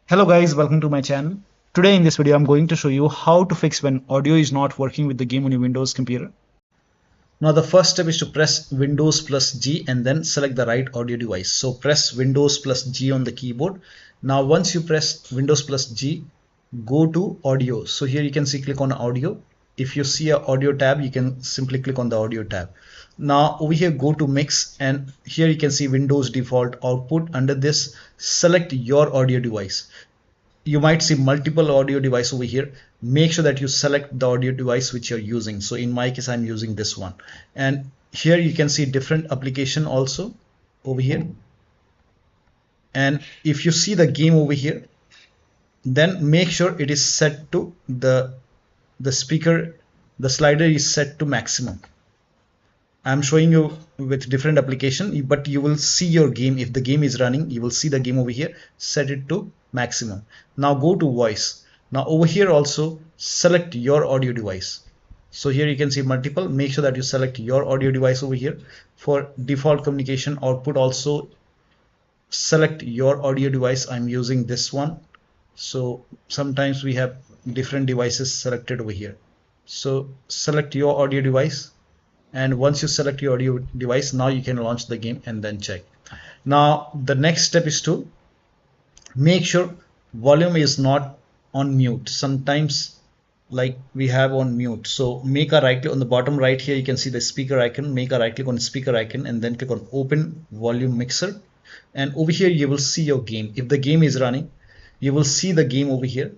Hello guys, welcome to my channel. Today in this video I'm going to show you how to fix when audio is not working with the game on your Windows computer. Now the first step is to press Windows plus G and then select the right audio device. So press Windows plus G on the keyboard. Now once you press Windows plus G, go to audio. So here you can see click on audio. If you see a audio tab, you can simply click on the audio tab. Now over here go to mix and here you can see Windows default output. Under this select your audio device. You might see multiple audio device over here. Make sure that you select the audio device which you're using. So in my case I'm using this one, and here you can see different application also over here. And if you see the game over here, then make sure it is set to the speaker, the slider is set to maximum. I'm showing you with different application, but you will see your game. If the game is running, you will see the game over here. Set it to maximum. Now go to voice. Now over here also select your audio device. So here you can see multiple. Make sure that you select your audio device over here. For default communication output also select your audio device. I'm using this one. So sometimes we have different devices selected over here. So select your audio device. And once you select your audio device, now you can launch the game and then check. Now the next step is to make sure volume is not on mute. Sometimes like we have on mute. So make a right click on the bottom right here. You can see the speaker icon. Make a right click on the speaker icon and then click on open volume mixer. And over here you will see your game. If the game is running, you will see the game over here.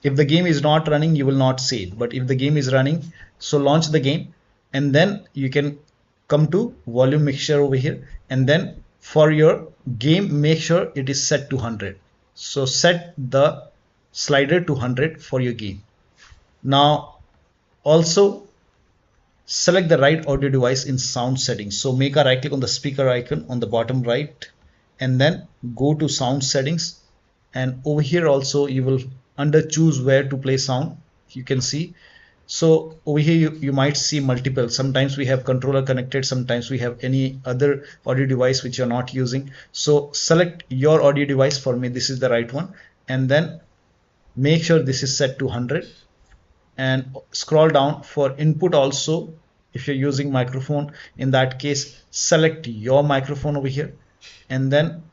If the game is not running, you will not see it. But if the game is running, so launch the game. And then you can come to volume mixture over here, and then for your game make sure it is set to 100. So set the slider to 100 for your game. Now also select the right audio device in sound settings. So make a right click on the speaker icon on the bottom right and then go to sound settings, and over here also you will under choose where to play sound, you can see. So over here you might see multiple. Sometimes we have controller connected, sometimes we have any other audio device which you're not using. So select your audio device. For me this is the right one, and then make sure this is set to 100 and scroll down. For input also, if you're using microphone, in that case select your microphone over here and then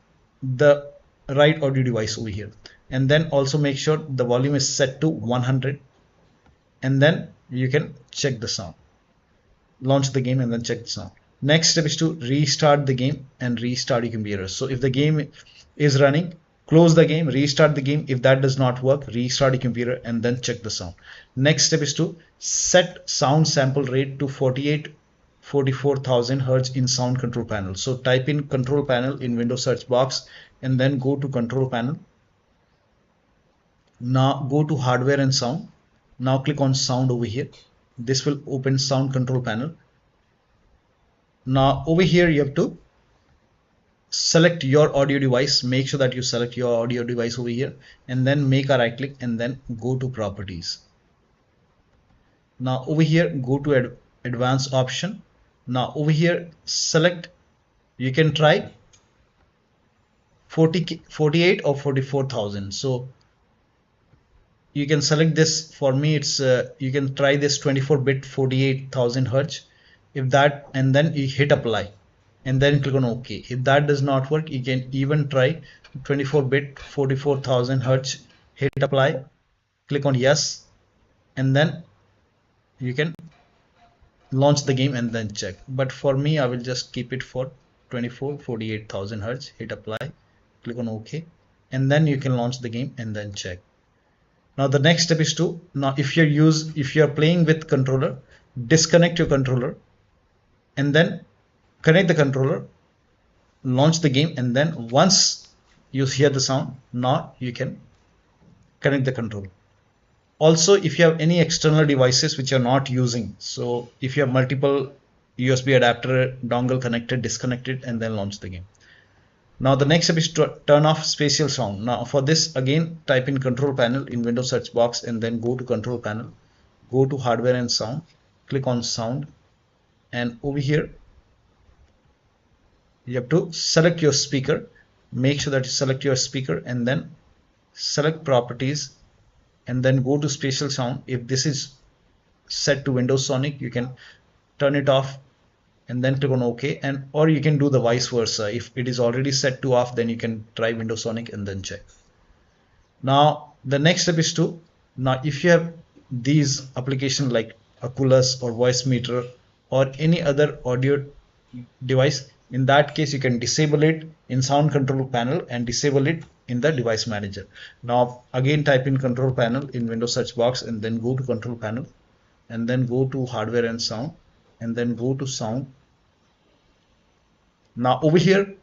the right audio device over here, and then also make sure the volume is set to 100. And then you can check the sound, launch the game and then check the sound. Next step is to restart the game and restart your computer. So if the game is running, close the game, restart the game. If that does not work, restart your computer and then check the sound. Next step is to set sound sample rate to 44,000 Hertz in sound control panel. So type in control panel in Windows search box and then go to control panel. Now go to hardware and sound. Now click on sound over here. This will open sound control panel. Now over here you have to select your audio device. Make sure that you select your audio device over here and then make a right click and then go to properties. Now over here go to advanced option. Now over here select, you can try 48 or 44,000. So you can select this. For me it's you can try this 24-bit 48,000 Hertz. If that, and then you hit apply and then click on OK. If that does not work, you can even try 24-bit 44,000 Hertz. Hit apply, click on yes, and then you can launch the game and then check. But for me I will just keep it for 48,000 Hertz. Hit apply, click on OK, and then you can launch the game and then check. Now the next step is to, now if you're playing with controller, disconnect your controller and then connect the controller, launch the game, and then once you hear the sound, now you can connect the controller. Also if you have any external devices which you're not using, so if you have multiple USB adapter dongle connected, disconnect it and then launch the game. Now the next step is to turn off spatial sound. Now for this again type in control panel in Windows search box and then go to control panel, go to hardware and sound, click on sound, and over here you have to select your speaker. Make sure that you select your speaker and then select properties, and then go to spatial sound. If this is set to Windows Sonic, you can turn it off and then click on OK, and or you can do the vice versa. If it is already set to off, then you can try Windows Sonic and then check. Now the next step is to, now if you have these applications like Oculus or Voice Meter or any other audio device, in that case you can disable it in sound control panel and disable it in the device manager. Now again type in control panel in Windows search box and then go to control panel and then go to hardware and sound and then go to sound. Now over here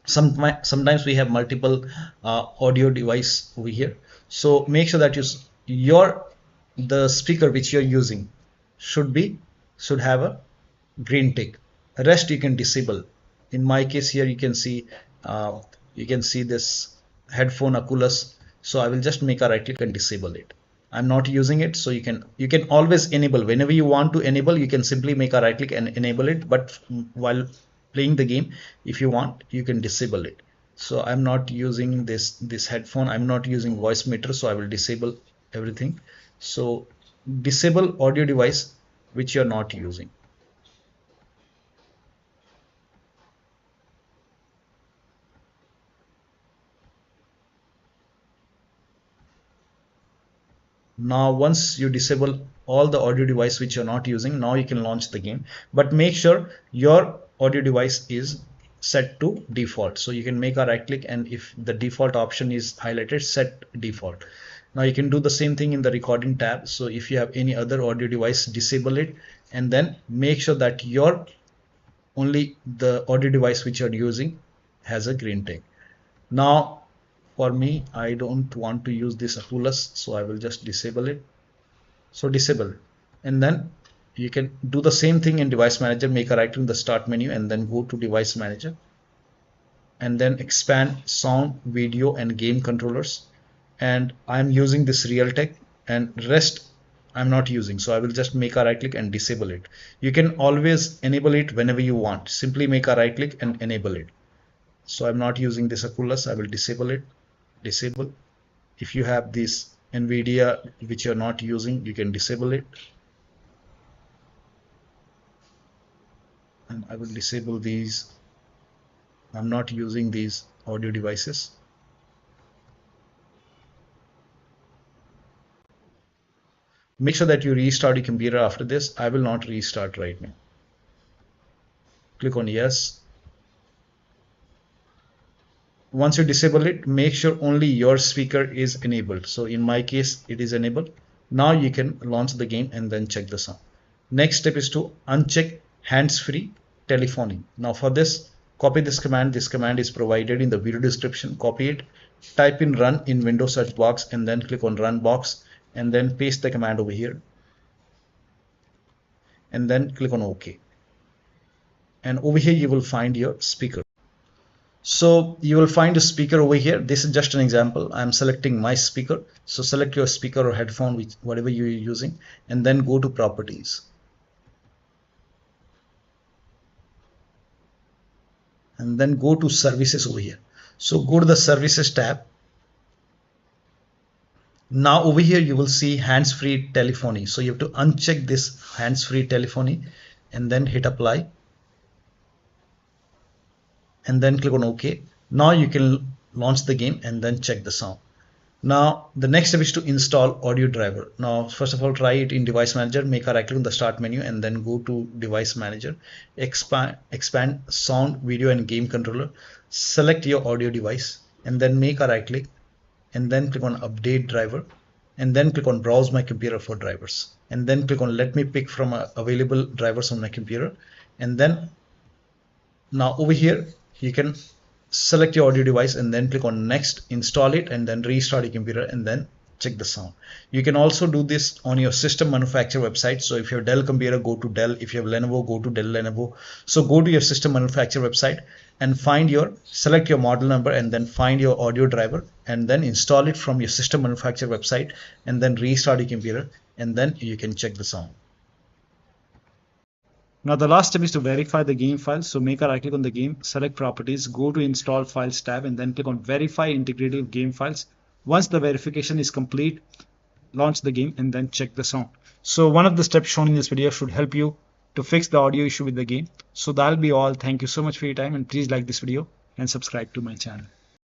sometimes we have multiple audio device over here, so make sure that the speaker which you're using should have a green tick. Rest you can disable. In my case here you can see this headphone Oculus, so I will just make a right click and disable it. I'm not using it, so you can always enable. Whenever you want to enable, you can simply make a right click and enable it, but while playing the game, if you want, you can disable it. So I'm not using this headphone, I'm not using Voice Meter, so I will disable everything. So disable audio device which you're not using. Now once you disable all the audio device which you're not using, now you can launch the game, but make sure your audio device is set to default. So you can make a right click, and if the default option is highlighted, set default. Now you can do the same thing in the recording tab. So if you have any other audio device, disable it and then make sure that only the audio device which you're using has a green tick. Now for me, I don't want to use this Oculus, so I will just disable it. So disable it, and then you can do the same thing in device manager. Make a right click in the start menu and then go to device manager and then expand sound, video and game controllers, and I'm using this Realtek, and rest I'm not using, so I will just make a right click and disable it. You can always enable it whenever you want. Simply make a right click and enable it. So I'm not using this Oculus, I will disable it. Disable. If you have this NVIDIA which you're not using, you can disable it, and I will disable these. I'm not using these audio devices. Make sure that you restart your computer after this. I will not restart right now. Click on yes. Once you disable it, make sure only your speaker is enabled. So in my case, it is enabled. Now you can launch the game and then check the sound. Next step is to uncheck hands-free telephony. Now for this, copy this command. This command is provided in the video description. Copy it, type in run in Windows search box and then click on run box and then paste the command over here and then click on OK. And over here you will find your speaker. So you will find a speaker over here. This is just an example. I'm selecting my speaker. So select your speaker or headphone, whatever you're using, and then go to properties. And then go to services over here. So go to the services tab. Now over here you will see hands-free telephony. So you have to uncheck this hands-free telephony and then hit apply. And then click on OK. Now you can launch the game and then check the sound. Now the next step is to install audio driver. Now first of all, try it in device manager. Make a right click on the start menu and then go to device manager. Expand sound, video and game controller. Select your audio device and then make a right click and then click on update driver and then click on browse my computer for drivers and then click on let me pick from available drivers on my computer. And then now over here you can select your audio device and then click on next, install it and then restart your computer and then check the sound. You can also do this on your system manufacturer website. So if you have Dell computer, go to Dell. If you have Lenovo, go to Dell Lenovo. So go to your system manufacturer website and select your model number and then find your audio driver and then install it from your system manufacturer website and then restart your computer and then you can check the sound. Now the last step is to verify the game file. So make a right click on the game, select properties, go to install files tab and then click on verify integrity of game files. Once the verification is complete, launch the game and then check the sound. So one of the steps shown in this video should help you to fix the audio issue with the game. So that'll be all. Thank you so much for your time, and please like this video and subscribe to my channel.